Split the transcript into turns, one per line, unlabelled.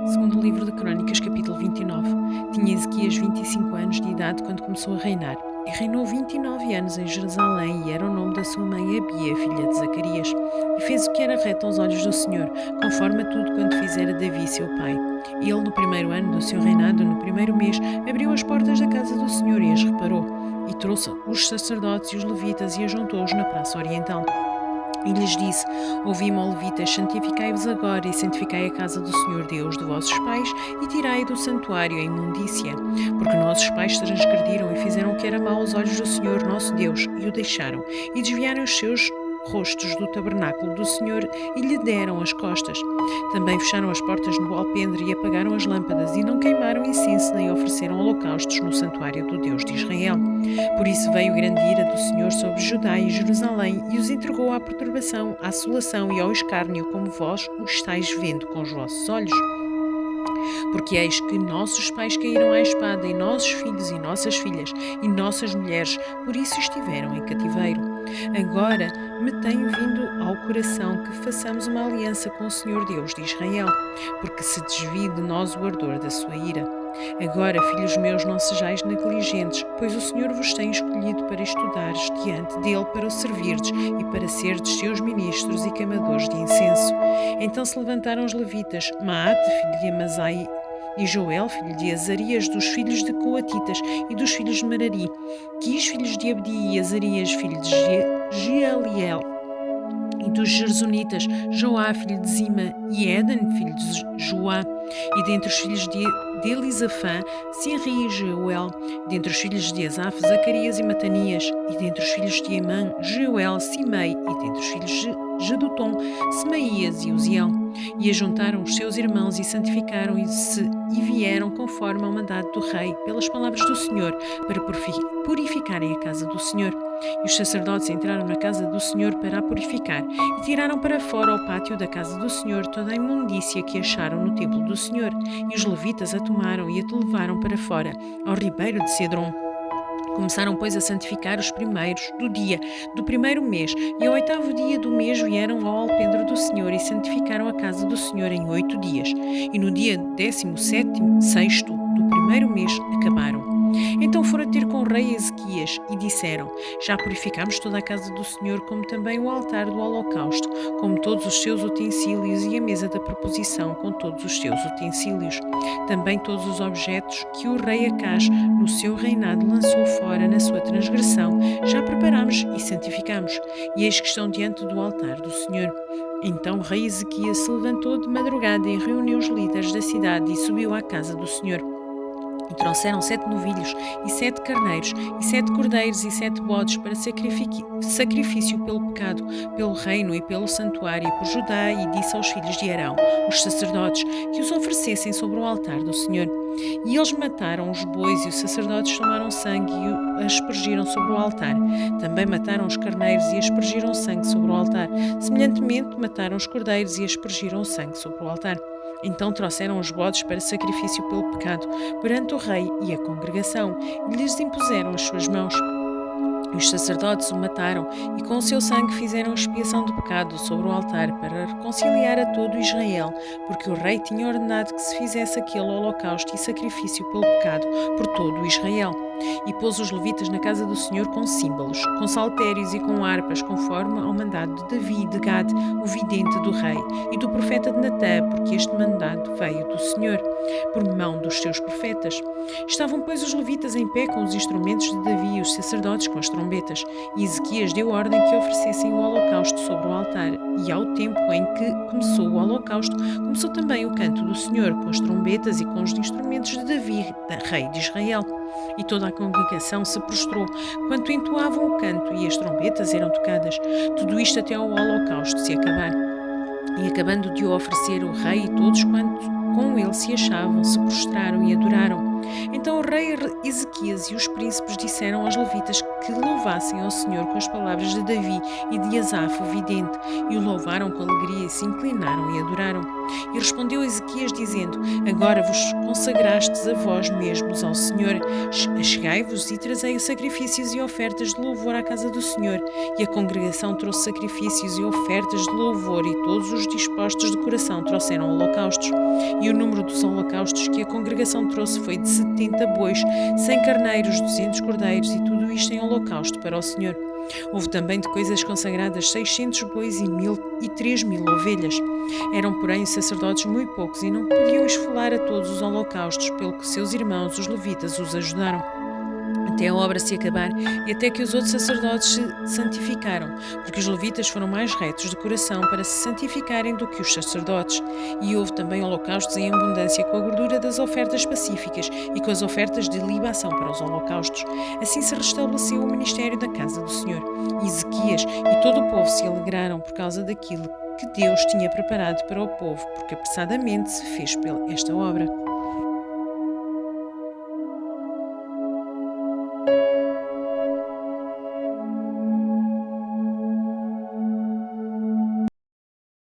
Segundo o livro de Crônicas, capítulo 29. Tinha Ezequias 25 anos de idade quando começou a reinar. E reinou 29 anos em Jerusalém, e era o nome da sua mãe Abia, filha de Zacarias. E fez o que era reto aos olhos do Senhor, conforme a tudo quanto fizera Davi, seu pai. E ele, no primeiro ano do seu reinado, no primeiro mês, abriu as portas da casa do Senhor e as reparou. E trouxe os sacerdotes e os levitas e ajuntou-os na praça oriental. E lhes disse: Ouvi-me, ó levitas, santificai-vos agora e santificai a casa do Senhor Deus de vossos pais e tirai do santuário a imundícia. Porque nossos pais transgrediram e fizeram o que era mau aos olhos do Senhor nosso Deus e o deixaram, e desviaram os seus rostos do tabernáculo do Senhor e lhe deram as costas. Também fecharam as portas no alpendre e apagaram as lâmpadas e não queimaram incenso nem ofereceram holocaustos no santuário do Deus de Israel. Por isso veio grande ira do Senhor sobre Judá e Jerusalém e os entregou à perturbação, à assolação e ao escárnio, como vós o estáis vendo com os vossos olhos. Porque eis que nossos pais caíram à espada, e nossos filhos e nossas filhas, e nossas mulheres, por isso estiveram em cativeiro. Agora me tem vindo ao coração que façamos uma aliança com o Senhor Deus de Israel, porque se desvie de nós o ardor da sua ira. Agora, filhos meus, não sejais negligentes, pois o Senhor vos tem escolhido para estudares diante dele, para o servirdes e para serdes seus ministros e queimadores de incenso. Então se levantaram os levitas, Maate, filho de Amazai, e Joel, filho de Azarias, dos filhos de Coatitas e dos filhos de Merari, Quis, filhos de Abdi, e Azarias, filho de Jealiel, e dos Gersonitas, Joá, filho de Zima, e Éden, filho de Joá, e dentre os filhos de Elisafã, Sinri e Jeuel, dentre os filhos de Asaf, Zacarias e Matanias, e dentre os filhos de Emã, Jeuel, Simei, e dentre os filhos de Jedutum, Semaías e Uziel. E ajuntaram os seus irmãos e santificaram-se e vieram conforme ao mandado do rei, pelas palavras do Senhor, para purificarem a casa do Senhor. E os sacerdotes entraram na casa do Senhor para a purificar, e tiraram para fora ao pátio da casa do Senhor toda a imundícia que acharam no templo do Senhor. E os levitas a tomaram e a levaram para fora, ao ribeiro de Cedron. Começaram, pois, a santificar os primeiros do dia do primeiro mês, e ao 8º dia do mês vieram ao alpendre do Senhor e santificaram a casa do Senhor em 8 dias. E no dia 17º, sexto do primeiro mês, acabaram. Então foram ter com o rei Ezequias e disseram: Já purificamos toda a casa do Senhor, como também o altar do holocausto, como todos os seus utensílios e a mesa da proposição com todos os seus utensílios. Também todos os objetos que o rei Acaz, no seu reinado, lançou fora na sua transgressão, já preparamos e santificamos, e eis que estão diante do altar do Senhor. Então o rei Ezequias se levantou de madrugada e reuniu os líderes da cidade e subiu à casa do Senhor. E trouxeram 7 novilhos, e 7 carneiros, e 7 cordeiros, e 7 bodes para sacrifício pelo pecado, pelo reino e pelo santuário, e por Judá, e disse aos filhos de Arão, os sacerdotes, que os oferecessem sobre o altar do Senhor. E eles mataram os bois, e os sacerdotes tomaram sangue e o aspergiram sobre o altar. Também mataram os carneiros e aspergiram sangue sobre o altar. Semelhantemente, mataram os cordeiros e aspergiram sangue sobre o altar. Então trouxeram os bodes para sacrifício pelo pecado perante o rei e a congregação, e lhes impuseram as suas mãos. E os sacerdotes o mataram, e com o seu sangue fizeram expiação do pecado sobre o altar para reconciliar a todo Israel, porque o rei tinha ordenado que se fizesse aquele holocausto e sacrifício pelo pecado por todo o Israel. E pôs os levitas na casa do Senhor com símbolos, com saltérios e com harpas, conforme ao mandado de Davi de Gade, o vidente do rei, e do profeta de Natã, porque este mandado veio do Senhor, por mão dos seus profetas. Estavam, pois, os levitas em pé com os instrumentos de Davi e os sacerdotes com as trombetas, e Ezequias deu ordem que oferecessem o holocausto sobre o altar, e ao tempo em que começou o holocausto, começou também o canto do Senhor, com as trombetas e com os instrumentos de Davi, rei de Israel. E toda a congregação se prostrou, quanto entoavam o canto, e as trombetas eram tocadas, tudo isto até ao holocausto se acabar. E acabando de o oferecer o rei e todos quanto com ele se achavam, se prostraram e adoraram. Então o rei Ezequias e os príncipes disseram aos levitas que louvassem ao Senhor com as palavras de Davi e de Asaf, o vidente, e o louvaram com alegria e se inclinaram e adoraram. E respondeu Ezequias dizendo: Agora vos consagrastes a vós mesmos ao Senhor, chegai-vos e trazei sacrifícios e ofertas de louvor à casa do Senhor. E a congregação trouxe sacrifícios e ofertas de louvor, e todos os dispostos de coração trouxeram holocaustos. E o número dos holocaustos que a congregação trouxe foi de 70 bois, 100 carneiros, 200 cordeiros, e tudo isto em holocausto para o Senhor. Houve também de coisas consagradas 600 bois e 3.000 ovelhas. Eram, porém, os sacerdotes muito poucos e não podiam esfolar a todos os holocaustos, pelo que seus irmãos, os levitas, os ajudaram até a obra se acabar e até que os outros sacerdotes se santificaram, porque os levitas foram mais retos de coração para se santificarem do que os sacerdotes. E houve também holocaustos em abundância com a gordura das ofertas pacíficas e com as ofertas de libação para os holocaustos. Assim se restabeleceu o ministério da casa do Senhor. E Ezequias e todo o povo se alegraram por causa daquilo que Deus tinha preparado para o povo, porque apressadamente se fez esta obra.